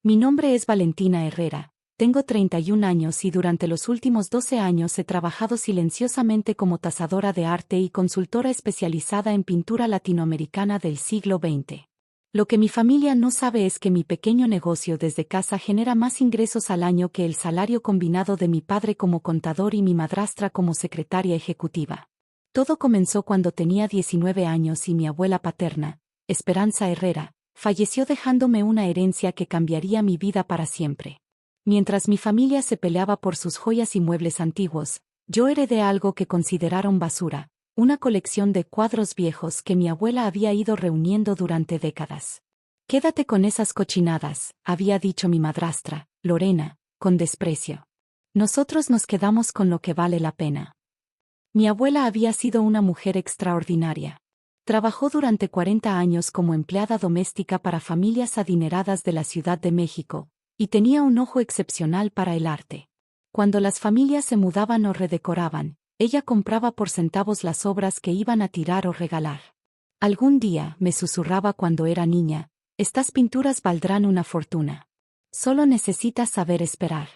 Mi nombre es Valentina Herrera, tengo 31 años y durante los últimos 12 años he trabajado silenciosamente como tasadora de arte y consultora especializada en pintura latinoamericana del siglo XX. Lo que mi familia no sabe es que mi pequeño negocio desde casa genera más ingresos al año que el salario combinado de mi padre como contador y mi madrastra como secretaria ejecutiva. Todo comenzó cuando tenía 19 años y mi abuela paterna, Esperanza Herrera, falleció dejándome una herencia que cambiaría mi vida para siempre. Mientras mi familia se peleaba por sus joyas y muebles antiguos, yo heredé algo que consideraron basura, una colección de cuadros viejos que mi abuela había ido reuniendo durante décadas. «Quédate con esas cochinadas», había dicho mi madrastra, Lorena, con desprecio. «Nosotros nos quedamos con lo que vale la pena». Mi abuela había sido una mujer extraordinaria. Trabajó durante 40 años como empleada doméstica para familias adineradas de la Ciudad de México, y tenía un ojo excepcional para el arte. Cuando las familias se mudaban o redecoraban, ella compraba por centavos las obras que iban a tirar o regalar. «Algún día», me susurraba cuando era niña, «estas pinturas valdrán una fortuna. Solo necesitas saber esperar».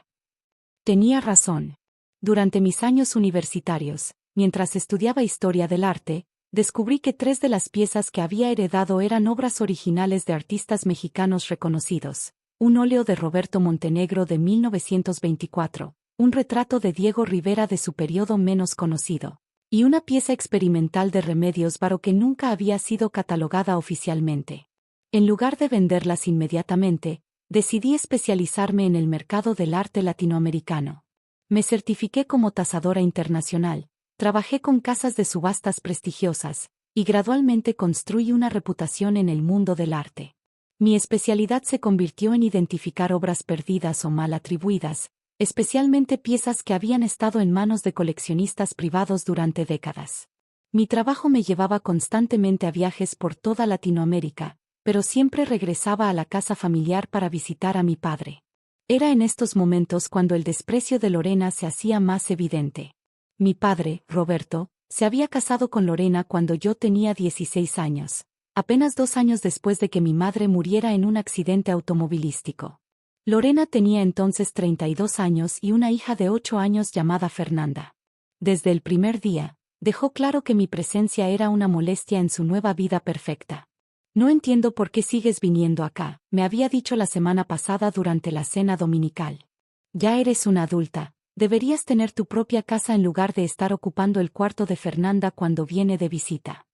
Tenía razón. Durante mis años universitarios, mientras estudiaba historia del arte, descubrí que 3 de las piezas que había heredado eran obras originales de artistas mexicanos reconocidos: un óleo de Roberto Montenegro de 1924, un retrato de Diego Rivera de su periodo menos conocido, y una pieza experimental de Remedios Varo que nunca había sido catalogada oficialmente. En lugar de venderlas inmediatamente, decidí especializarme en el mercado del arte latinoamericano. Me certifiqué como tasadora internacional, trabajé con casas de subastas prestigiosas, y gradualmente construí una reputación en el mundo del arte. Mi especialidad se convirtió en identificar obras perdidas o mal atribuidas, especialmente piezas que habían estado en manos de coleccionistas privados durante décadas. Mi trabajo me llevaba constantemente a viajes por toda Latinoamérica, pero siempre regresaba a la casa familiar para visitar a mi padre. Era en estos momentos cuando el desprecio de Lorena se hacía más evidente. Mi padre, Roberto, se había casado con Lorena cuando yo tenía 16 años, apenas 2 años después de que mi madre muriera en un accidente automovilístico. Lorena tenía entonces 32 años y una hija de 8 años llamada Fernanda. Desde el primer día, dejó claro que mi presencia era una molestia en su nueva vida perfecta. «No entiendo por qué sigues viniendo acá», me había dicho la semana pasada durante la cena dominical. «Ya eres una adulta, deberías tener tu propia casa en lugar de estar ocupando el cuarto de Fernanda cuando viene de visita».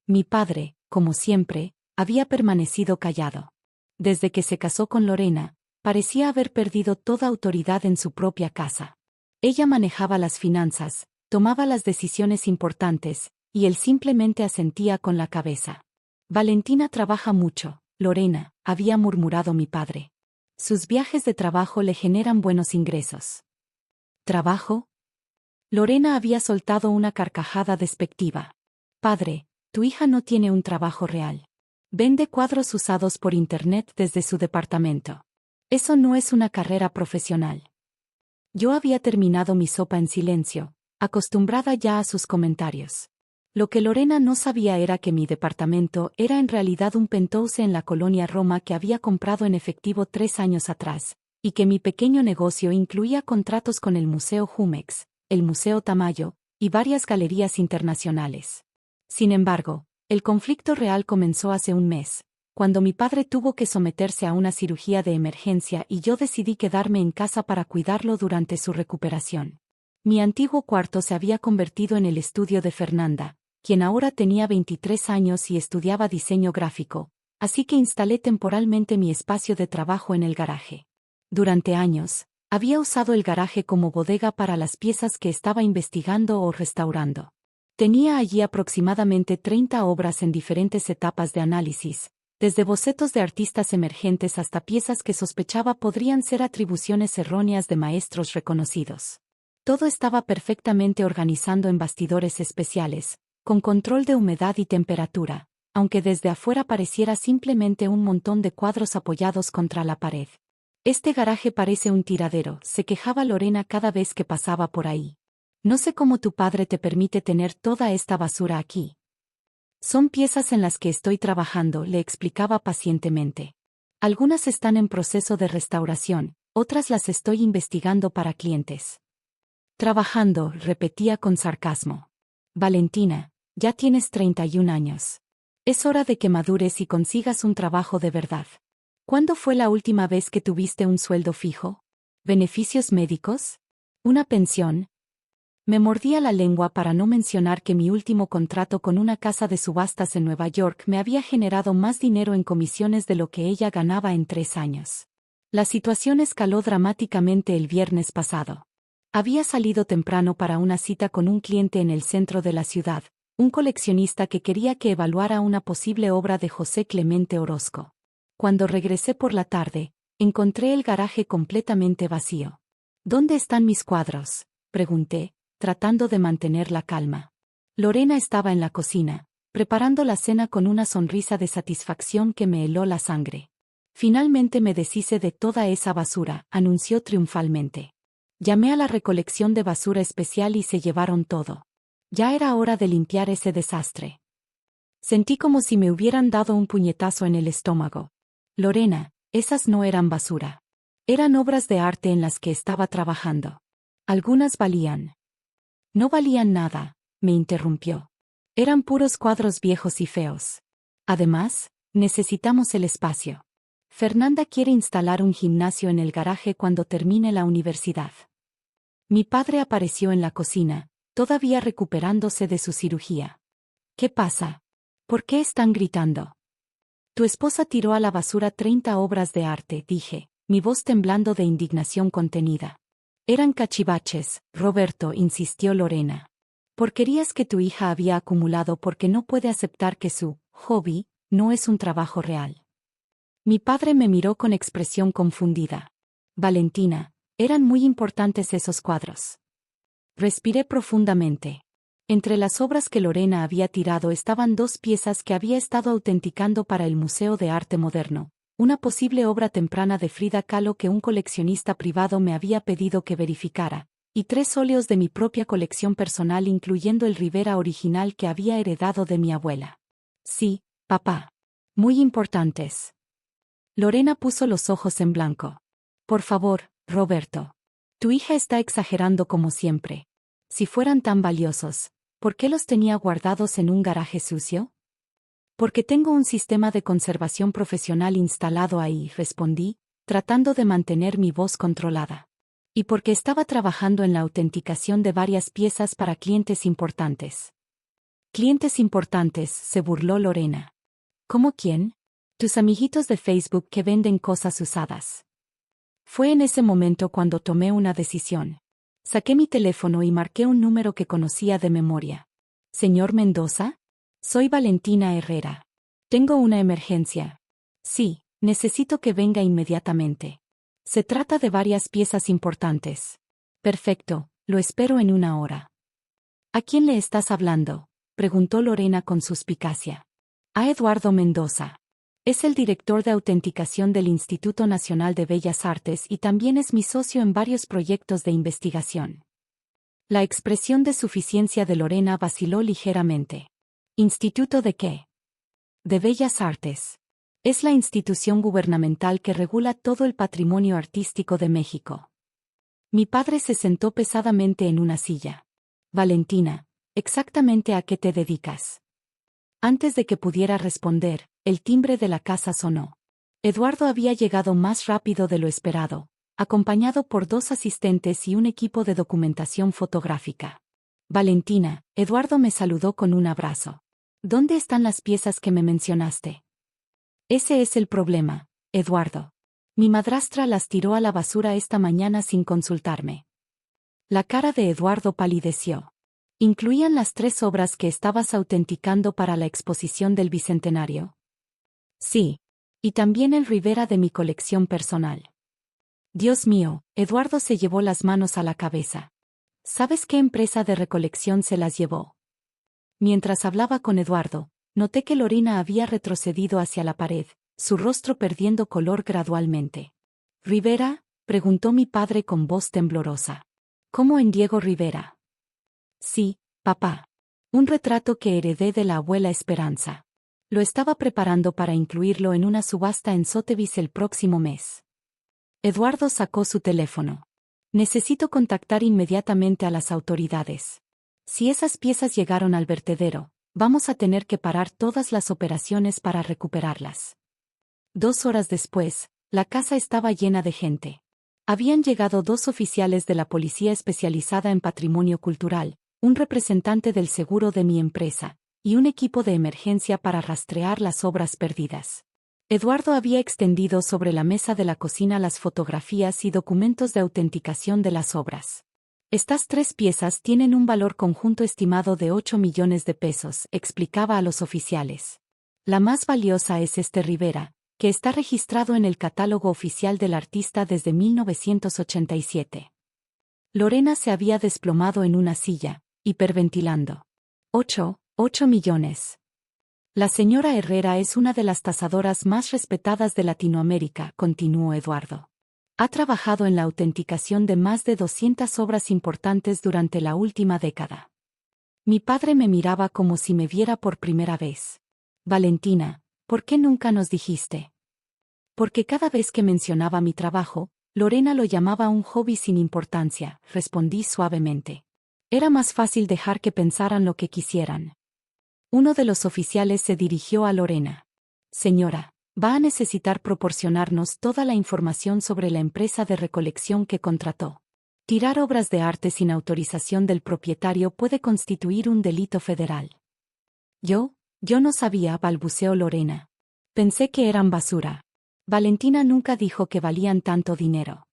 Mi padre, como siempre, había permanecido callado. Desde que se casó con Lorena, parecía haber perdido toda autoridad en su propia casa. Ella manejaba las finanzas, tomaba las decisiones importantes, y él simplemente asentía con la cabeza. «Valentina trabaja mucho, Lorena», había murmurado mi padre. «Sus viajes de trabajo le generan buenos ingresos». «¿Trabajo?». Lorena había soltado una carcajada despectiva. «Padre, tu hija no tiene un trabajo real. Vende cuadros usados por internet desde su departamento. Eso no es una carrera profesional». Yo había terminado mi sopa en silencio, acostumbrada ya a sus comentarios. Lo que Lorena no sabía era que mi departamento era en realidad un penthouse en la colonia Roma que había comprado en efectivo 3 años atrás, y que mi pequeño negocio incluía contratos con el Museo Jumex, el Museo Tamayo, y varias galerías internacionales. Sin embargo, el conflicto real comenzó hace un mes, cuando mi padre tuvo que someterse a una cirugía de emergencia y yo decidí quedarme en casa para cuidarlo durante su recuperación. Mi antiguo cuarto se había convertido en el estudio de Fernanda, quien ahora tenía 23 años y estudiaba diseño gráfico, así que instalé temporalmente mi espacio de trabajo en el garaje. Durante años, había usado el garaje como bodega para las piezas que estaba investigando o restaurando. Tenía allí aproximadamente 30 obras en diferentes etapas de análisis, desde bocetos de artistas emergentes hasta piezas que sospechaba podrían ser atribuciones erróneas de maestros reconocidos. Todo estaba perfectamente organizado en bastidores especiales, con control de humedad y temperatura, aunque desde afuera pareciera simplemente un montón de cuadros apoyados contra la pared. «Este garaje parece un tiradero», se quejaba Lorena cada vez que pasaba por ahí. «No sé cómo tu padre te permite tener toda esta basura aquí». «Son piezas en las que estoy trabajando», le explicaba pacientemente. Algunas están en proceso de restauración, otras las estoy investigando para clientes. Trabajando, repetía con sarcasmo. Valentina, ya tienes 31 años. Es hora de que madures y consigas un trabajo de verdad. ¿Cuándo fue la última vez que tuviste un sueldo fijo? ¿Beneficios médicos? ¿Una pensión? Me mordía la lengua para no mencionar que mi último contrato con una casa de subastas en Nueva York me había generado más dinero en comisiones de lo que ella ganaba en 3 años. La situación escaló dramáticamente el viernes pasado. Había salido temprano para una cita con un cliente en el centro de la ciudad, un coleccionista que quería que evaluara una posible obra de José Clemente Orozco. Cuando regresé por la tarde, encontré el garaje completamente vacío. ¿Dónde están mis cuadros?, pregunté, tratando de mantener la calma. Lorena estaba en la cocina, preparando la cena con una sonrisa de satisfacción que me heló la sangre. Finalmente me deshice de toda esa basura, anunció triunfalmente. Llamé a la recolección de basura especial y se llevaron todo. Ya era hora de limpiar ese desastre. Sentí como si me hubieran dado un puñetazo en el estómago. Lorena, esas no eran basura. Eran obras de arte en las que estaba trabajando. Algunas valían. No valían nada, me interrumpió. Eran puros cuadros viejos y feos. Además, necesitamos el espacio. Fernanda quiere instalar un gimnasio en el garaje cuando termine la universidad. Mi padre apareció en la cocina, todavía recuperándose de su cirugía. ¿Qué pasa? ¿Por qué están gritando? Tu esposa tiró a la basura 30 obras de arte, dije, mi voz temblando de indignación contenida. Eran cachivaches, Roberto, insistió Lorena. Porquerías que tu hija había acumulado porque no puede aceptar que su hobby no es un trabajo real. Mi padre me miró con expresión confundida. Valentina, eran muy importantes esos cuadros. Respiré profundamente. Entre las obras que Lorena había tirado estaban 2 piezas que había estado autenticando para el Museo de Arte Moderno, una posible obra temprana de Frida Kahlo que un coleccionista privado me había pedido que verificara, y 3 óleos de mi propia colección personal incluyendo el Rivera original que había heredado de mi abuela. Sí, papá. Muy importantes. Lorena puso los ojos en blanco. Por favor, Roberto. Tu hija está exagerando como siempre. Si fueran tan valiosos, ¿por qué los tenía guardados en un garaje sucio? Porque tengo un sistema de conservación profesional instalado ahí, respondí, tratando de mantener mi voz controlada. Y porque estaba trabajando en la autenticación de varias piezas para clientes importantes. Clientes importantes, se burló Lorena. ¿Cómo quién? Tus amiguitos de Facebook que venden cosas usadas. Fue en ese momento cuando tomé una decisión. Saqué mi teléfono y marqué un número que conocía de memoria. ¿Señor Mendoza? Soy Valentina Herrera. Tengo una emergencia. Sí, necesito que venga inmediatamente. Se trata de varias piezas importantes. Perfecto, lo espero en 1 hora. ¿A quién le estás hablando?, preguntó Lorena con suspicacia. A Eduardo Mendoza. Es el director de autenticación del Instituto Nacional de Bellas Artes y también es mi socio en varios proyectos de investigación. La expresión de suficiencia de Lorena vaciló ligeramente. ¿Instituto de qué? De Bellas Artes. Es la institución gubernamental que regula todo el patrimonio artístico de México. Mi padre se sentó pesadamente en una silla. Valentina, ¿exactamente a qué te dedicas? Antes de que pudiera responder, el timbre de la casa sonó. Eduardo había llegado más rápido de lo esperado, acompañado por 2 asistentes y un equipo de documentación fotográfica. Valentina, Eduardo me saludó con un abrazo. ¿Dónde están las piezas que me mencionaste? Ese es el problema, Eduardo. Mi madrastra las tiró a la basura esta mañana sin consultarme. La cara de Eduardo palideció. ¿Incluían las 3 obras que estabas autenticando para la exposición del Bicentenario? Sí. Y también el Rivera de mi colección personal. Dios mío, Eduardo se llevó las manos a la cabeza. ¿Sabes qué empresa de recolección se las llevó? Mientras hablaba con Eduardo, noté que Lorena había retrocedido hacia la pared, su rostro perdiendo color gradualmente. ¿Rivera?, preguntó mi padre con voz temblorosa. ¿Cómo en Diego Rivera? Sí, papá. Un retrato que heredé de la abuela Esperanza. Lo estaba preparando para incluirlo en una subasta en Sotheby's el próximo mes. Eduardo sacó su teléfono. Necesito contactar inmediatamente a las autoridades. Si esas piezas llegaron al vertedero, vamos a tener que parar todas las operaciones para recuperarlas. 2 horas después, la casa estaba llena de gente. Habían llegado 2 oficiales de la policía especializada en patrimonio cultural, un representante del seguro de mi empresa, y un equipo de emergencia para rastrear las obras perdidas. Eduardo había extendido sobre la mesa de la cocina las fotografías y documentos de autenticación de las obras. Estas 3 piezas tienen un valor conjunto estimado de 8 millones de pesos, explicaba a los oficiales. La más valiosa es este Rivera, que está registrado en el catálogo oficial del artista desde 1987. Lorena se había desplomado en una silla, hiperventilando. 8 millones. La señora Herrera es una de las tasadoras más respetadas de Latinoamérica, continuó Eduardo. Ha trabajado en la autenticación de más de 200 obras importantes durante la última década. Mi padre me miraba como si me viera por primera vez. Valentina, ¿por qué nunca nos dijiste? Porque cada vez que mencionaba mi trabajo, Lorena lo llamaba un hobby sin importancia, respondí suavemente. Era más fácil dejar que pensaran lo que quisieran. Uno de los oficiales se dirigió a Lorena. Señora, va a necesitar proporcionarnos toda la información sobre la empresa de recolección que contrató. Tirar obras de arte sin autorización del propietario puede constituir un delito federal. Yo no sabía, balbuceó Lorena. Pensé que eran basura. Valentina nunca dijo que valían tanto dinero.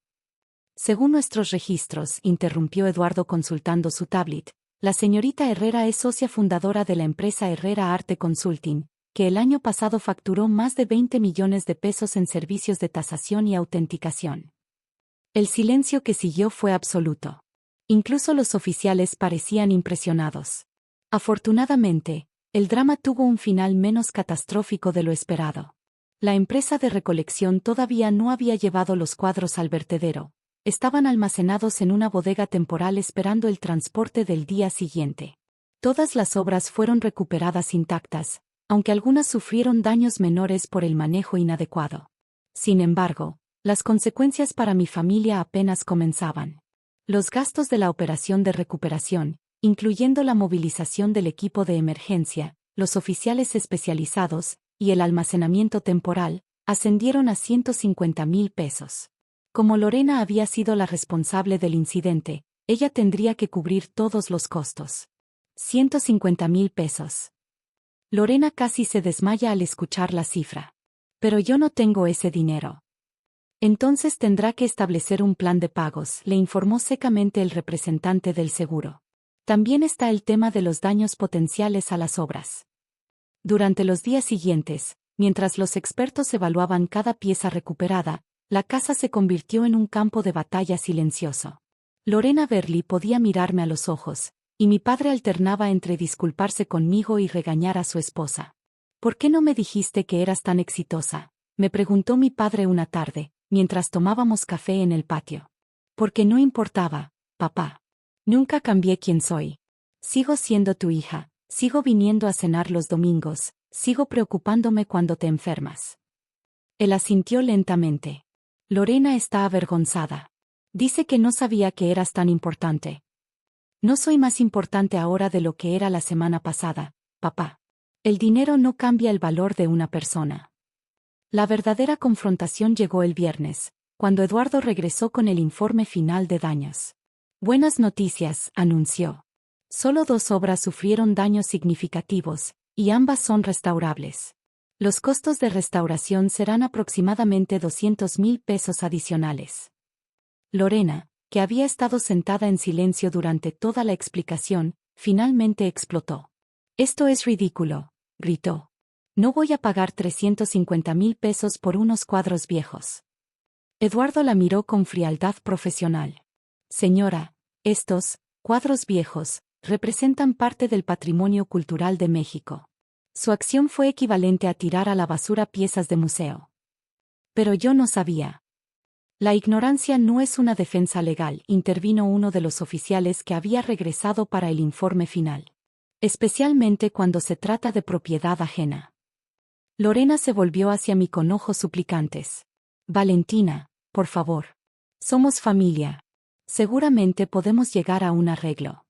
Según nuestros registros, interrumpió Eduardo consultando su tablet, la señorita Herrera es socia fundadora de la empresa Herrera Arte Consulting, que el año pasado facturó más de 20 millones de pesos en servicios de tasación y autenticación. El silencio que siguió fue absoluto. Incluso los oficiales parecían impresionados. Afortunadamente, el drama tuvo un final menos catastrófico de lo esperado. La empresa de recolección todavía no había llevado los cuadros al vertedero. Estaban almacenados en una bodega temporal esperando el transporte del día siguiente. Todas las obras fueron recuperadas intactas, aunque algunas sufrieron daños menores por el manejo inadecuado. Sin embargo, las consecuencias para mi familia apenas comenzaban. Los gastos de la operación de recuperación, incluyendo la movilización del equipo de emergencia, los oficiales especializados y el almacenamiento temporal, ascendieron a 150,000 pesos. Como Lorena había sido la responsable del incidente, ella tendría que cubrir todos los costos. 150,000 pesos. Lorena casi se desmaya al escuchar la cifra. Pero yo no tengo ese dinero. Entonces tendrá que establecer un plan de pagos, le informó secamente el representante del seguro. También está el tema de los daños potenciales a las obras. Durante los días siguientes, mientras los expertos evaluaban cada pieza recuperada, la casa se convirtió en un campo de batalla silencioso. Lorena Berli podía mirarme a los ojos, y mi padre alternaba entre disculparse conmigo y regañar a su esposa. ¿Por qué no me dijiste que eras tan exitosa?, me preguntó mi padre una tarde, mientras tomábamos café en el patio. Porque no importaba, papá. Nunca cambié quién soy. Sigo siendo tu hija, sigo viniendo a cenar los domingos, sigo preocupándome cuando te enfermas. Él asintió lentamente. Lorena está avergonzada. Dice que no sabía que eras tan importante. No soy más importante ahora de lo que era la semana pasada, papá. El dinero no cambia el valor de una persona. La verdadera confrontación llegó el viernes, cuando Eduardo regresó con el informe final de daños. Buenas noticias, anunció. Solo 2 obras sufrieron daños significativos, y ambas son restaurables. Los costos de restauración serán aproximadamente 200,000 pesos adicionales. Lorena, que había estado sentada en silencio durante toda la explicación, finalmente explotó. «Esto es ridículo», gritó. «No voy a pagar 350,000 pesos por unos cuadros viejos». Eduardo la miró con frialdad profesional. «Señora, estos cuadros viejos representan parte del patrimonio cultural de México. Su acción fue equivalente a tirar a la basura piezas de museo». «Pero yo no sabía». «La ignorancia no es una defensa legal», intervino uno de los oficiales que había regresado para el informe final. «Especialmente cuando se trata de propiedad ajena. Lorena se volvió hacia mí con ojos suplicantes. Valentina, por favor. Somos familia. Seguramente podemos llegar a un arreglo.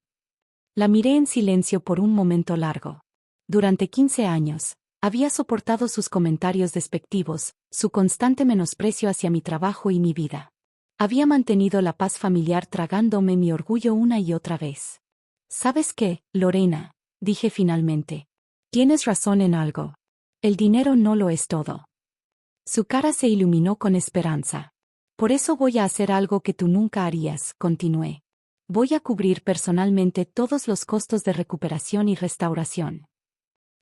La miré en silencio por un momento largo. Durante 15 años, había soportado sus comentarios despectivos, su constante menosprecio hacia mi trabajo y mi vida. Había mantenido la paz familiar tragándome mi orgullo una y otra vez. ¿Sabes qué, Lorena?, dije finalmente. Tienes razón en algo. El dinero no lo es todo. Su cara se iluminó con esperanza. Por eso voy a hacer algo que tú nunca harías, continué. Voy a cubrir personalmente todos los costos de recuperación y restauración.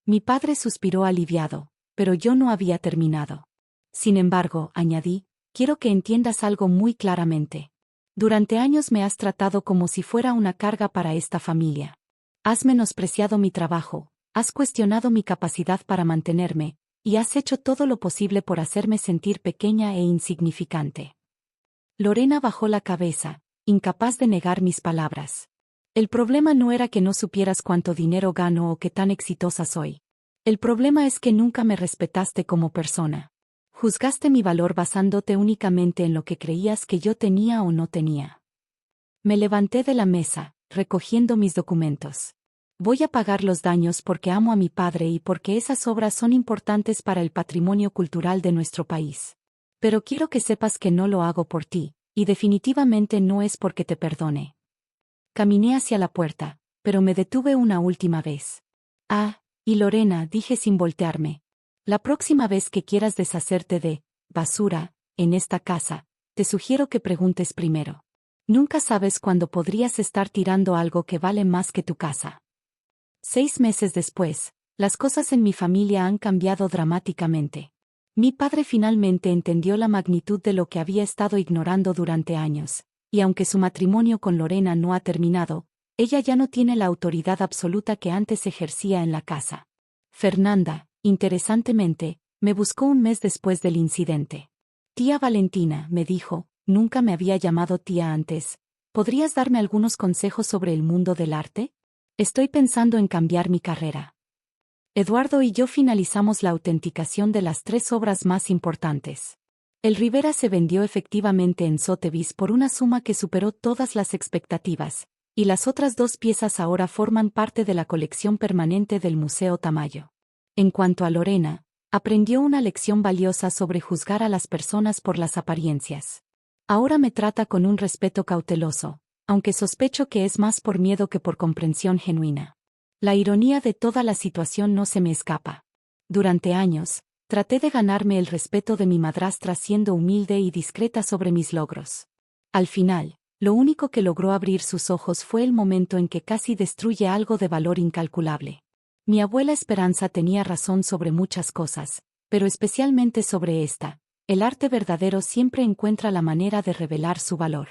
Mi padre suspiró aliviado, pero yo no había terminado. Sin embargo, añadí, quiero que entiendas algo muy claramente. Durante años me has tratado como si fuera una carga para esta familia. Has menospreciado mi trabajo, has cuestionado mi capacidad para mantenerme, y has hecho todo lo posible por hacerme sentir pequeña e insignificante. Lorena bajó la cabeza, incapaz de negar mis palabras. El problema no era que no supieras cuánto dinero gano o qué tan exitosa soy. El problema es que nunca me respetaste como persona. Juzgaste mi valor basándote únicamente en lo que creías que yo tenía o no tenía. Me levanté de la mesa, recogiendo mis documentos. Voy a pagar los daños porque amo a mi padre y porque esas obras son importantes para el patrimonio cultural de nuestro país. Pero quiero que sepas que no lo hago por ti, y definitivamente no es porque te perdone. Caminé hacia la puerta, pero me detuve una última vez. Y Lorena, dije sin voltearme. La próxima vez que quieras deshacerte de basura en esta casa, te sugiero que preguntes primero. Nunca sabes cuándo podrías estar tirando algo que vale más que tu casa. 6 meses después, las cosas en mi familia han cambiado dramáticamente. Mi padre finalmente entendió la magnitud de lo que había estado ignorando durante años, y aunque su matrimonio con Lorena no ha terminado, ella ya no tiene la autoridad absoluta que antes ejercía en la casa. Fernanda, interesantemente, me buscó un mes después del incidente. Tía Valentina, me dijo, nunca me había llamado tía antes. ¿Podrías darme algunos consejos sobre el mundo del arte? Estoy pensando en cambiar mi carrera. Eduardo y yo finalizamos la autenticación de las 3 obras más importantes. El Rivera se vendió efectivamente en Sotheby's por una suma que superó todas las expectativas, y las otras 2 piezas ahora forman parte de la colección permanente del Museo Tamayo. En cuanto a Lorena, aprendió una lección valiosa sobre juzgar a las personas por las apariencias. Ahora me trata con un respeto cauteloso, aunque sospecho que es más por miedo que por comprensión genuina. La ironía de toda la situación no se me escapa. Durante años, traté de ganarme el respeto de mi madrastra siendo humilde y discreta sobre mis logros. Al final, lo único que logró abrir sus ojos fue el momento en que casi destruye algo de valor incalculable. Mi abuela Esperanza tenía razón sobre muchas cosas, pero especialmente sobre esta. El arte verdadero siempre encuentra la manera de revelar su valor.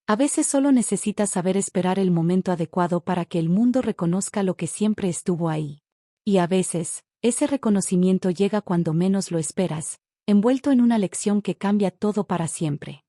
A veces solo necesitas saber esperar el momento adecuado para que el mundo reconozca lo que siempre estuvo ahí. Y a veces, ese reconocimiento llega cuando menos lo esperas, envuelto en una lección que cambia todo para siempre.